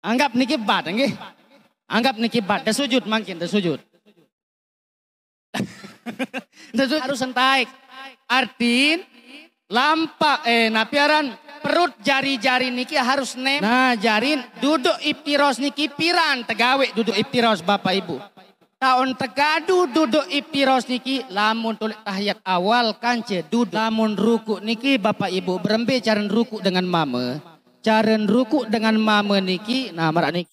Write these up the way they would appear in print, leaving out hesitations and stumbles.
Anggap niki bat nggih. Anggap niki bat, dah sujud mungkin, dah sujud. Harus entaik. Artin lampak napiaran perut jari-jari niki harus nem. Nah, jarin duduk iftiros niki piran tegawe duduk iftiros Bapak Ibu. Tahun tegadu duduk iftiros niki lamun tulik tahiyat awal kance duduk. Lamun ruku niki Bapak Ibu berembe cara ruku dengan mama. Cara ruku dengan mama niki nah marak niki.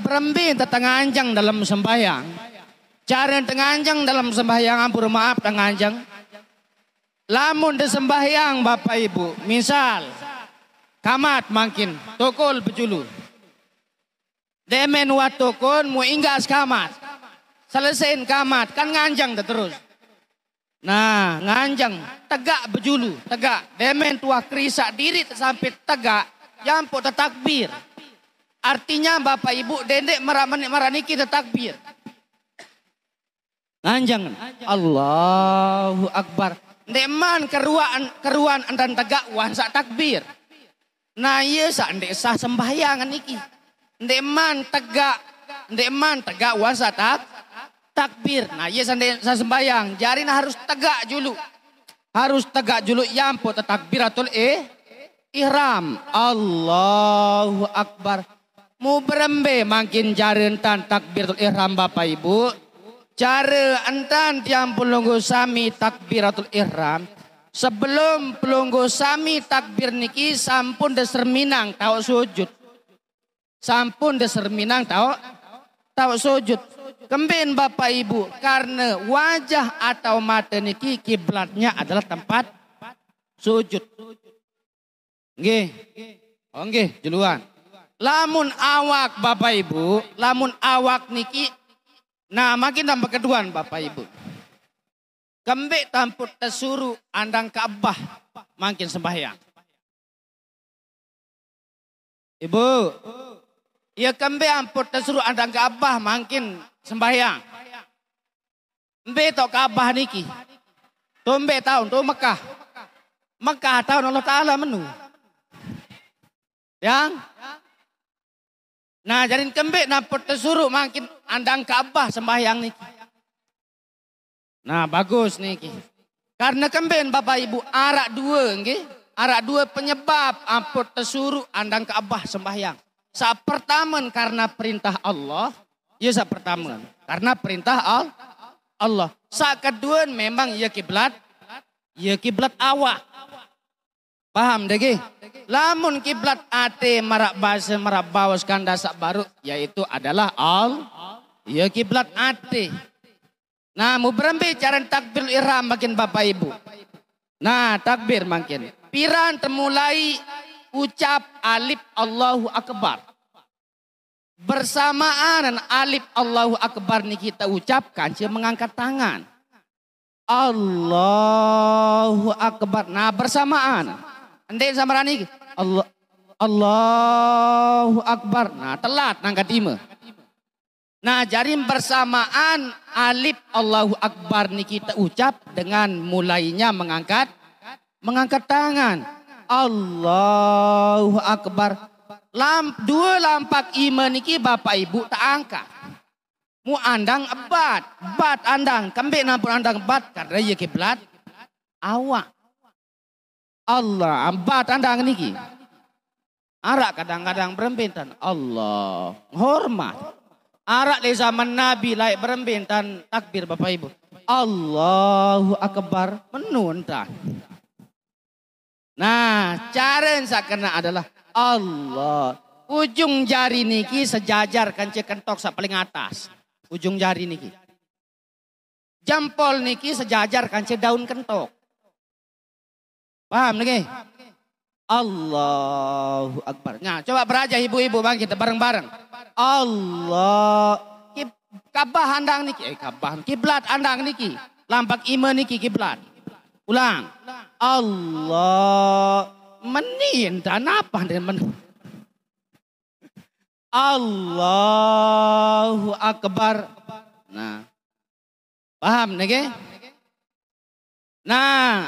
Berembe tengah anjang dalam sembahyang. Cara tengah anjang dalam sembahyang ampun maaf tengah anjang. Lamun de sembahyang Bapak Ibu, misal kamat makin tokol bejulu. Demen wat tokon mu inggas kamat. Selesaiin kamat kan nganjang dah terus. Nah, nganjang tegak bejulu, tegak. Demen tua krisak diri sampai tegak, jampo takbir. Artinya Bapak Ibu dendek maraniki takbir. Nganjang. Allahu Akbar. Deman keruan andan tegak wan sak takbir. Nah iya sak ndek sah sembahyangan niki. Deman tegak wan sak takbir. Nah iya sah sembahyang. Jarin harus tegak julu. Harus tegak julu yampo takbiratul ihram. Allahu Akbar. Mu berembe makin jarin tan takbiratul ihram Bapak Ibu. Cara entan tiang pelunggu sami takbiratul ihram. Sebelum pelunggu sami takbir niki sampun deser minang tau sujud. Sampun deser minang tau sujud. Kembin Bapak Ibu karena wajah atau mata niki kiblatnya adalah tempat sujud. Nggih. Oh nggih, juluan. Lamun awak Bapak Ibu, lamun awak niki nah makin tambah keduan Bapak Ibu. Kembik tamput tersuru andang Ka'bah makin sembahyang. Ibu, ya kembik amput tersuru andang Ka'bah makin sembahyang. Mbe tok Ka'bah niki. Tumbe tahun tu Mekah. Mekah tahun Allah Ta'ala menu. Yang nah jarin kembik namput tersuru makin andang Ka'bah sembahyang niki. Nah bagus niki. Karena kembin Bapak Ibu arak dua nggih. Arak dua penyebab amput tersuru andang Ka'bah sembahyang. Sa pertama karena perintah Allah. Ya sa pertama karena perintah Allah. Sa kedua memang ya kiblat. Ya kiblat awak. Paham deh? Lamun kiblat ate marak bahasa marak bawas kanda sak baru yaitu adalah ya kiblat ate. Nah, mau berembe cara takbir ihram makin Bapak Ibu. Nah, takbir makin. Piran temulai ucap alif Allahu Akbar. Bersamaan alif Allahu Akbar ni kita ucapkan cia mengangkat tangan. Allahu Akbar. Nah, bersamaan. Andai sama rani Allahu Akbar. Nah telat nangkat ima. Nah jarim bersamaan alif Allahu Akbar ni kita ucap dengan mulainya mengangkat tangan. Allahu Akbar. Dua lampak ima niki Bapak Ibu tak angkat. Mu andang ebat. Bat andang. Kembik nampun andang bat. Karena ia kiblat awak. Allah ambat andang niki. Arak kadang-kadang berembentan. Allah hormat. Arak di zaman Nabi laik berembentan takbir Bapak Ibu. Allahu Akbar menuntan. Nah cara yang saya kena adalah Allah. Ujung jari niki sejajar kance kentok sak paling atas. Ujung jari niki. Jempol niki sejajar kance daun kentok. Paham nih? Allahu Akbar. Nah, coba beraja ibu-ibu bang kita bareng-bareng. Allah. Kabah andang niki. Kabah. Kiblat andang niki. Lampak ima niki kiblat. Ulang. Allah. Menin dan apa dengan Allahu Akbar. Nah. Paham nih? Nah,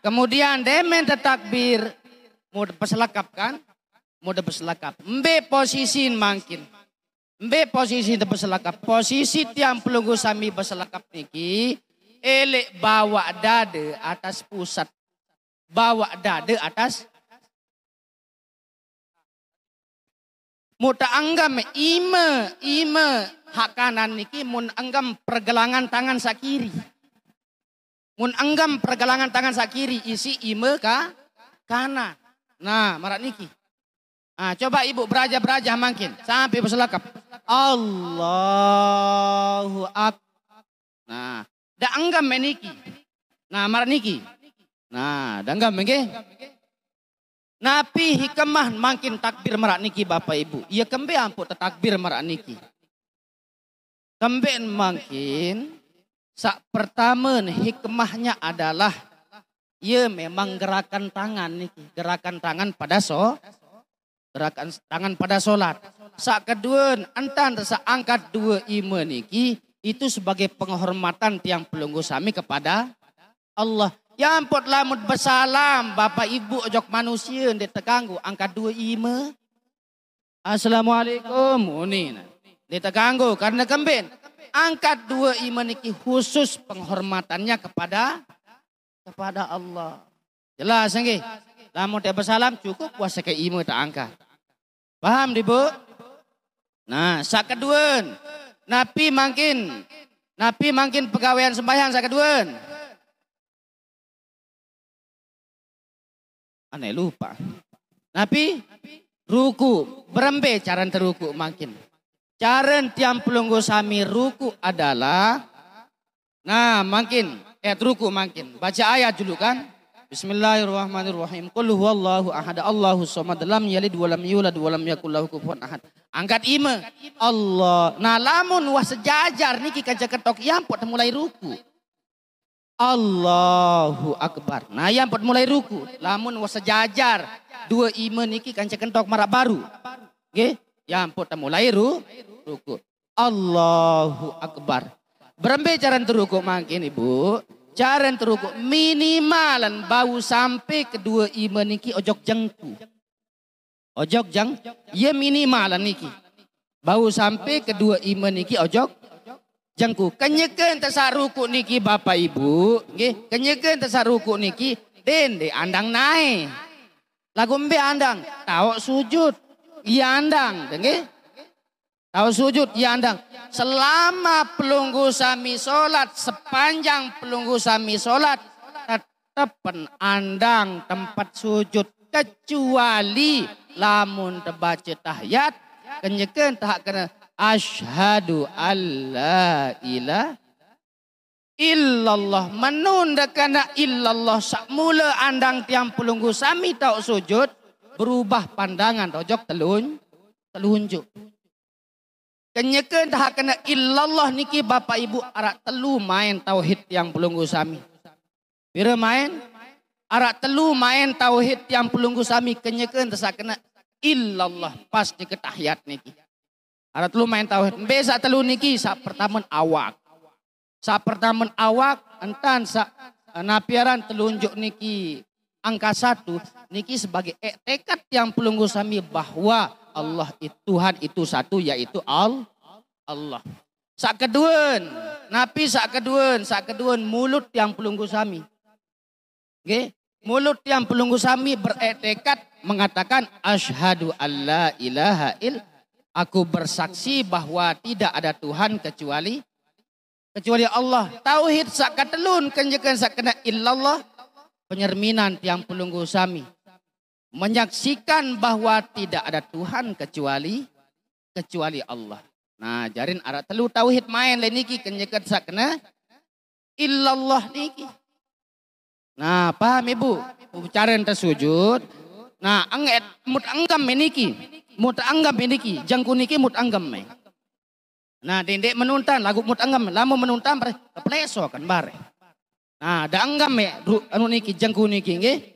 kemudian demen takbir mau peselakap kan? Mau peselakap. Mbe posisi makin. Mbe posisi peselakap. Posisi tiang pelunggu sami peselakap niki elek bawa dada atas pusat. Bawa dada atas muta anggam ime hak kanan niki mun anggam pergelangan tangan sakiri. Mun anggam pergelangan tangan sakiri isi ime kanan. Nah, marak niki. Nah, coba ibu beraja makin sampai berselakap. Allahu Akbar. Nah, dak anggam meniki. Nah, marak niki. Nah, dak anggam nggih. Napi hikmah makin takbir marak niki Bapak Ibu. Ia kembe ampun takbir marak niki. Kembe makin sak pertama hikmahnya adalah ia memang gerakan tangan niki, gerakan tangan pada gerakan tangan pada solat. Sak kedua entan sak angkat dua ime niki itu sebagai penghormatan tiang pelunggu sami kepada Allah. Ya ampun lamut bersalam Bapak Ibu ojok manusia ndek terganggu angkat dua ime. Assalamualaikum. Ini ndek terganggu karena kembin. Angkat dua ime niki khusus penghormatannya kepada Allah. Jelas nggih? Lamun dia bersalam cukup puasa ke ime tak angkat. Paham Bu? Nah, sak kedua Nabi makin pegawaian sembahyang sak kedua. Aneh lupa. Nabi ruku, berembe cara teruku makin. Cara tiang pelunggu sami ruku adalah, nah makin, ruku makin. Baca ayat dulu kan. Bismillahirrahmanirrahim. Qul huwallahu ahad, Allahus samad, lam yalid wa lam yulad wa lam yakul lahu kufuwan ahad. Angkat ime. Allah. Nah lamun wah sejajar niki kaca ketok yampot mulai ruku. Allahu Akbar. Nah yang pot mulai ruku. Lamun wah sejajar dua ime niki kaca ketok marak baru. Nggih, yang pot mulai ruku. Allahu Akbar. Berembe cara teruku makin Ibu. Cara teruku minimalan bau sampai kedua ime niki ojok jengku. Ojok jeng, ya minimalan niki. Bau sampai kedua ime niki ojok jengku. Kenyekeun tesak ruku niki Bapak Ibu, nggih. Kenyekeun tesak ruku niki dende andang naik. Lagu mbe andang, tahu sujud. Iya andang, nggih. Tahu sujud, iya andang. Selama pelunggu sami solat, sepanjang pelunggu sami solat, tetap andang tempat sujud. Kecuali lamun terbaca tahiyat, kenyekeun tahak kena asyhadu alla ilaha illallah. Menunda kana illallah sakmula andang tiang pelunggu sami tau sujud, berubah pandangan rojok telunjuk. Kenyekeun tahak kena illallah niki Bapak Ibu arak telu main tauhid yang pelunggu sami. Pira main? Arak telu main tauhid yang pelunggu sami kenyekeun tesak kena illallah pas di ketahiyat niki. Arak telu main tauhid. Besa telu niki sak pertamen awak. Sak pertamen awak entan sak napiaran telunjuk niki angka 1 niki sebagai tekad yang pelunggu sami bahwa Allah itu Tuhan itu satu yaitu Allah. Sak kedua, napi sak kedua mulut yang pelunggu sami. Nggih, mulut yang pelunggu sami bertekad mengatakan asyhadu alla ilaha illallah. Aku bersaksi bahwa tidak ada Tuhan kecuali Allah. Tauhid sak katelun kenjekeun sak kena illallah penyerminan tiang pelunggu sami. Menyaksikan bahwa tidak ada Tuhan kecuali Allah. Nah, jarin arak telu tauhid main lain niki kenyekeun sakna illallah niki. Nah, paham Ibu? Cara ente sujud. Nah, anget mut anggam meniki. Mut anggam meniki, jangku niki mut anggam me. Nah, dendek menuntan lagu mut anggam, lamun menuntan pleso kan bare. Nah, da anggam me anu niki jangku niki nggih.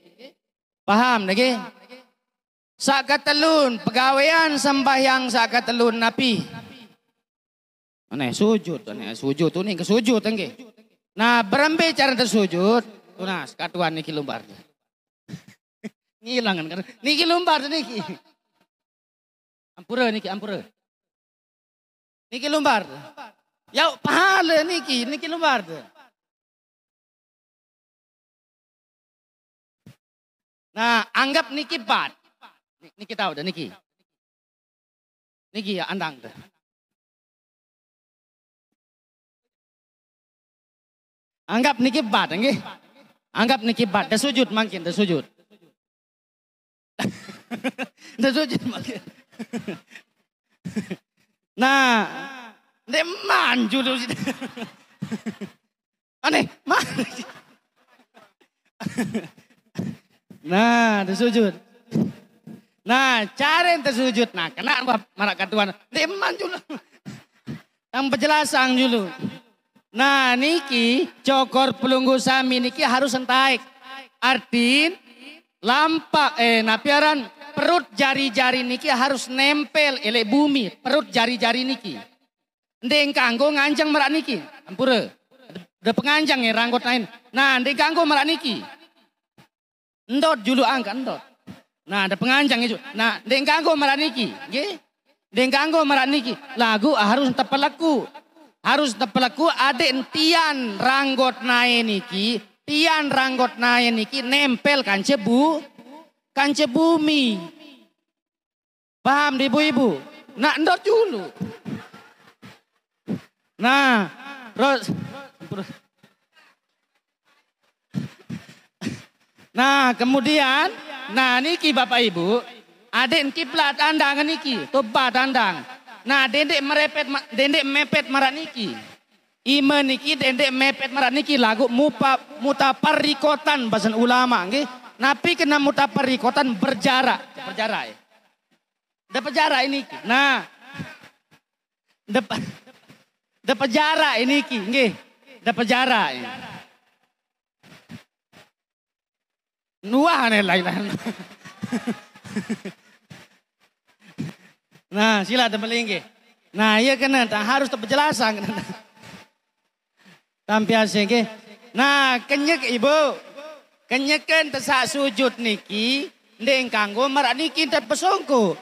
Paham nggih? Sakatelun pegawaian sembahyang sakatelun napi. Aneh sujud tu nih kesujud nggih. Nah, berembe cara tersujud. Tunas katuan niki lumbar. Ngilangan kan. Niki lumbar niki. Ampura niki ampura. Niki lumbar. Ya pahala niki lumbar. Nah, anggap niki bat. Niki tahu dah niki. Niki ya andang dah. Anggap niki bat, nggih. Anggap niki bat, dah sujud makin, dah sujud. Dah sujud makin. Nah, ndek manju tu. Aneh, mana? Nah, tersujud. Nah, cara yang tersujud. Nah, kenapa marak katuan? Deman dulu. Yang penjelasan dulu. Nah, niki cokor pelunggu sami niki harus entaik. Artin lampak napiaran perut jari-jari niki harus nempel elek bumi. Perut jari-jari niki. Ndeng kanggo nganjang marak niki. Ampura. Ada penganjang ya ranggot lain. Nah, ndeng kanggo marak niki. Ndot dulu angkat ndot. Nah, ada penganjang itu. Nah, ndeng kanggo marak niki, nggih. Ndeng kanggo marak niki. Lagu harus tepelaku. Harus tepelaku ada entian ranggot nae niki. Tian ranggot nae niki nempel kance bumi. Paham ibu-ibu? Nah, ndot dulu. Nah, terus nah kemudian, nah niki Bapak Ibu, adik kiblat andang niki, tobat andang. Nah dendek mepet marak niki. Ime niki dendek mepet marak niki lagu mutaparrikotan bahasa ulama nggih. Napi kena mutaparrikotan berjarak ya. Dapat jarak ini. Nah. Dapat jarak ini nggih. Dapat jarak. Nuah nih lain. Nah, sila ada melinggi. Nah, iya kena harus terpenjelasan. Tampiase nggih. Nah, kenyek Ibu. Kenyekan tesak sujud niki, ndeng kanggo marak niki tet pesongko.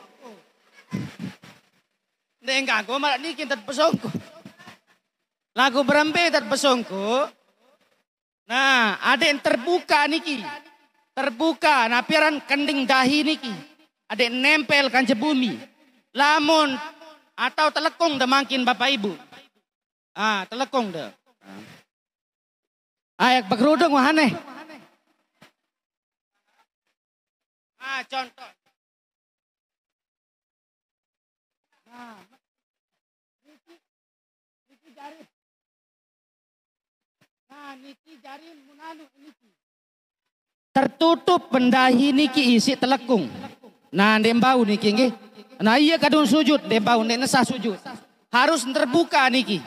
Ndeng kanggo marak niki tet pesongko. Lagu berempe tet pesongko. Nah, ada yang terbuka niki. Terbuka, nah piaran kending dahi niki. Ada nempel kance bumi. Lamun atau telekung dah makin Bapak Ibu. Telekung dah. Ayak berkerudung wahane. Contoh. Nah, niki jari. Nah, niki jari munanu niki. Tertutup pendahi niki isi telekung. Nah, ndek bau niki nggih. Nah, iya kadung sujud, ndek bau ndek nesah sujud. Harus terbuka niki.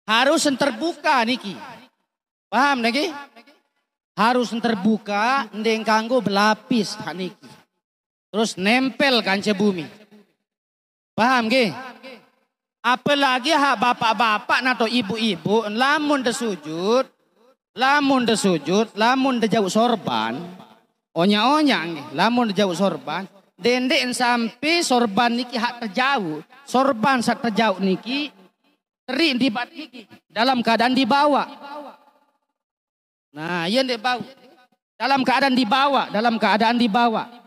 Harus terbuka niki. Paham niki? Harus terbuka, ndek kanggo belapis niki. Terus nempel kance bumi. Paham nggih? Apalagi hak bapak-bapak atau ibu-ibu lamun desujud, lamun jauh sorban, onya-onya nggih, lamun jauh sorban, dendek sampai sorban niki hak terjauh, sorban sak terjauh niki teri di bat niki dalam keadaan dibawa. Nah, iya ndek bau. Dalam keadaan dibawa.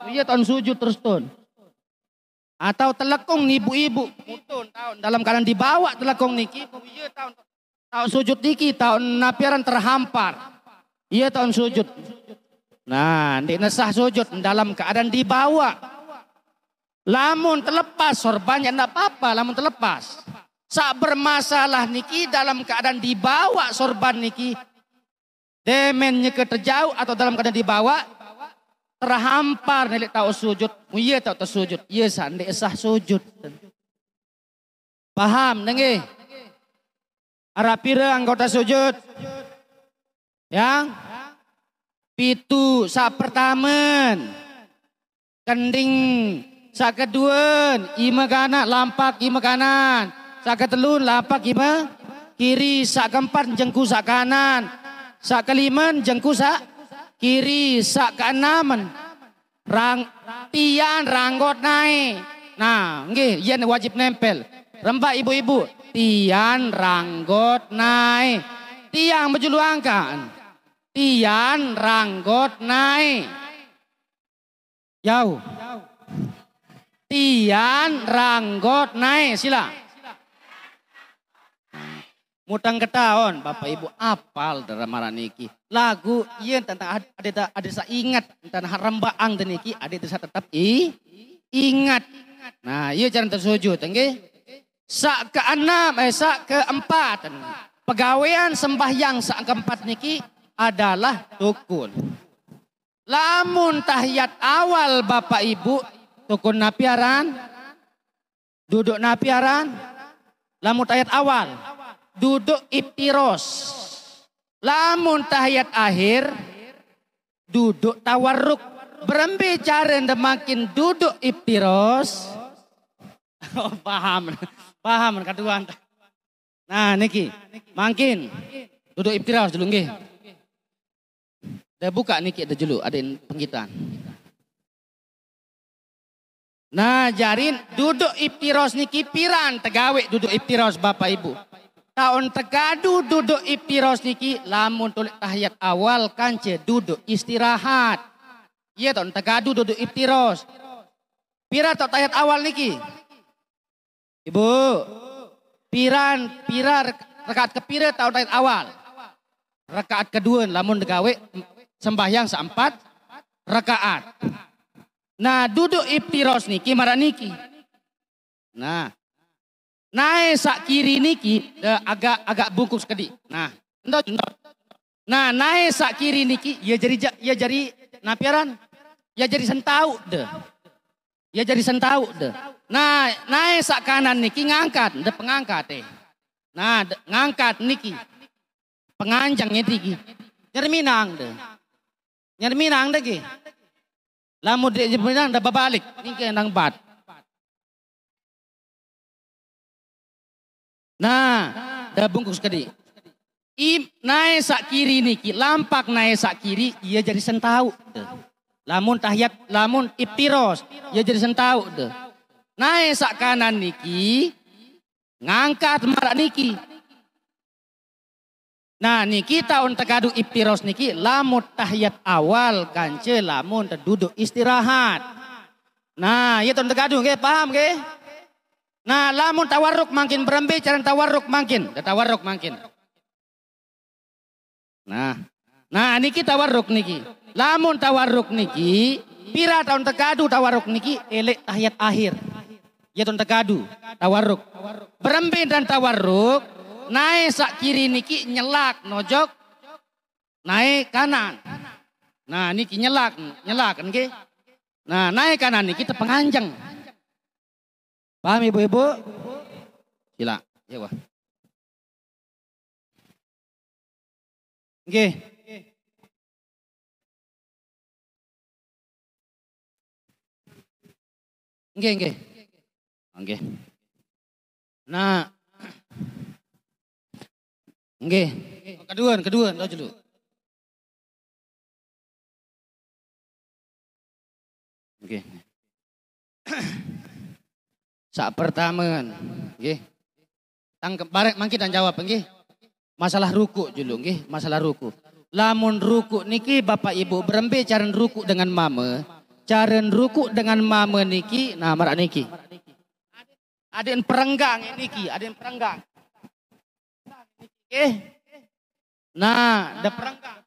Iya tahun sujud terus ton. Atau telekung ibu-ibu mutun tahun dalam keadaan dibawa telekung niki, iya tahun sujud niki tahun napiaran terhampar. Iya tahun sujud. Nah, ndek nesah sujud dalam keadaan dibawa. Lamun terlepas sorbannya ndak apa-apa, lamun terlepas. Sak bermasalah niki dalam keadaan dibawa sorban niki. Demennya terjauh atau dalam keadaan dibawa terhampar nelik tahu sujud. Iya tahu tersujud. Iya sandek sah sujud. Paham nggih? Arapira anggota sujud. Yang pitu sak pertamen. Kending sak kedua ima kanan lampak ima kanan. Sak ketelun lampak ima kiri sak keempat jengku sak kanan, sak kelimen jengku sak kiri, sak keenamen tian ranggot naik. Nah, nggih, yen wajib nempel. Rembak ibu-ibu, tian ranggot naik. Tiang berjulu angka. Tian ranggot naik. Jauh. Tian ranggot naik, sila. Mutang ketahuan, Bapak Ibu apal dalam marah niki. Lagu iya tentang ada saya ingat tentang rembaang dan niki ada saya tetap ingat. Nah, iya cara tersujud, nggih. Sak keenam, sak keempat. Pegawaian sembahyang sak keempat niki adalah tukun. Lamun tahiyat awal Bapak Ibu, tukun napiaran, duduk napiaran, lamun tahiyat awal, duduk iftiros. Lamun tahiyat akhir, duduk tawarruk. Berembe cara makin duduk iftiros. Oh, paham kaduan. Nah niki, makin duduk iftiros dulu nggih. Dah buka niki ada julu, ada penggitan. Nah jarin duduk iftiros niki piran tegawe duduk iftiros Bapak Ibu. Tahun tegadu duduk iftiros niki lamun tulik tahiyat awal kance duduk istirahat. Iya tahun tegadu duduk iftiros. Pira tok tahiyat awal niki? Ibu. Pira rakaat kepira tahun tahiyat awal. Rakaat kedua lamun tegawe sembahyang seempat rakaat. Nah duduk iftiros niki marah niki. Nah. Naik sak kiri niki agak bungkus kedi. Nah, nah naik sak kiri niki ya jadi napiaran. Ya jadi sentau deh. Ya jadi sentau deh. Nah, naik sak kanan niki ngangkat, deh pengangkat Nah, ngangkat niki. Penganjang niki. Nyerminang deh. Nyerminang deh ki. Lamun dia nyerminang dah babalik niki nang bat. Nah, dah bungkus kedi. Naik sak kiri niki, lampak naik sak kiri, ia jadi sentau. Lamun tahiyat, lamun iftiros, ia jadi sentau. Naik sak kanan niki, ngangkat marak niki. Nah niki tahun tegadu iftiros niki, lamun tahiyat awal kance, lamun duduk istirahat. Nah, ia tahun tegadu, nggih paham nggih? Nah, lamun tawarruk makin berembe cara tawarruk makin. Tawarruk makin. Nah niki tawarruk niki. Lamun tawarruk niki, pira tahun tegadu tawarruk niki elek tahiyat akhir. Ya tahun tegadu tawarruk. Berembe dan tawarruk, naik sak kiri niki nyelak nojok, naik kanan. Nah niki nyelak nggih. Nah, naik kanan niki penganjang. Paham ibu-ibu? Sila. Ya wah. Nggih. Nggih. Nggih. Nah. Nggih. Kedua, lo dulu. Nggih. Sak pertama nggih. Tangkep barek mangki dan jawab nggih. Masalah ruku dulu nggih, masalah ruku. Lamun ruku niki Bapak Ibu berembe cara ruku dengan mama. Cara ruku dengan mama niki, nah marak niki. Ada yang perenggang niki, ada yang perenggang. Nah, ada perenggang.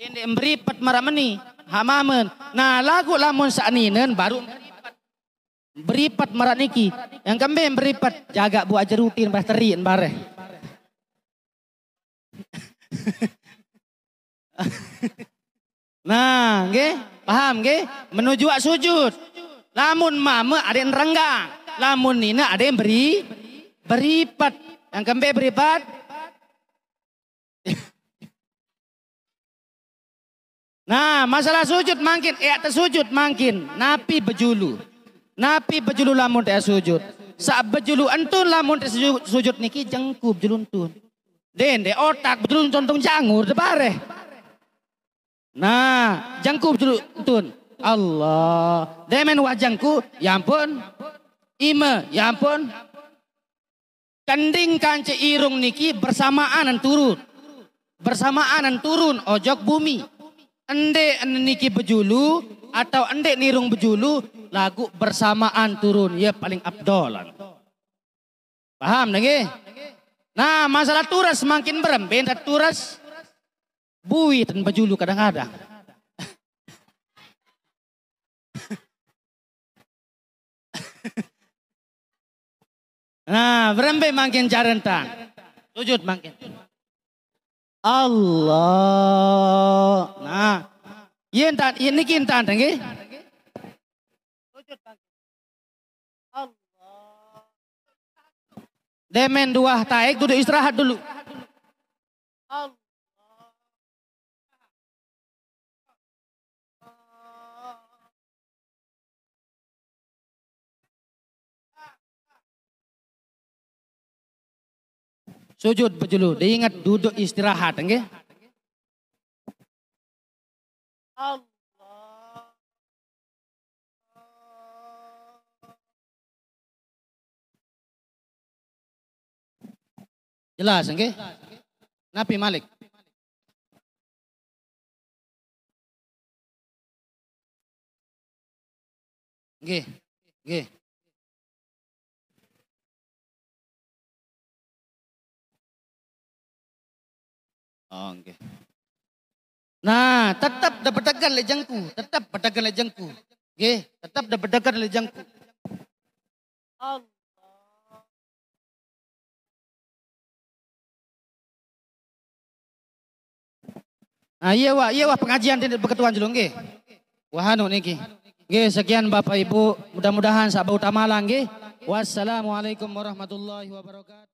Ini beripat marak meni, hamamen. Nah, lagu lamun saaninen baru beripat marak niki. Yang kembe beripat jaga bu aja rutin bah teriin bare. Nah, nggih, paham nggih? Menuju sujud. Lamun mama ada yang renggang, lamun nina ada yang beripat. Yang kembe beripat. Nah, masalah sujud mangkin, tersujud mangkin, napi bejulu lamun teh sujud. Sa bejulu antun lamun sujud niki jengkub jeluntun. Dende otak betul contoh jangur debare. Nah, jangkub jeluntun. Allah. Demen wajangku, ya ampun. Ime, ya ampun. Kanding kance irung niki bersamaan turun. Bersamaan turun ojok bumi. Ende niki bejulu atau ende nirung bejulu lagu bersamaan turun. Ya paling abdolan. Paham nggih? Nah, masalah turas semakin berem, turas buit dan bejulu kadang-kadang. Nah, berembe makin jarentan. Sujud makin. Allah. Nah, yentan, ini kintan, nggih. Sujud makin. Allah. Demen dua taek duduk istirahat dulu. Allah. Sujud bejulu, diingat duduk istirahat, nggih. Allah. Jelas, nggih? Napi Malik. Nggih, nggih. Oh, okay. Nah, tetap dapat pedagang lejengku, tetap pedagang lejengku. Nggih, tetap dapat pedagang lejengku. Allah. Nah, iya wah pengajian tidak berketuan dulu nggih. Wah anu niki. Nggih, sekian Bapak Ibu, mudah-mudahan sabau tamalang nggih. Wassalamualaikum warahmatullahi wabarakatuh.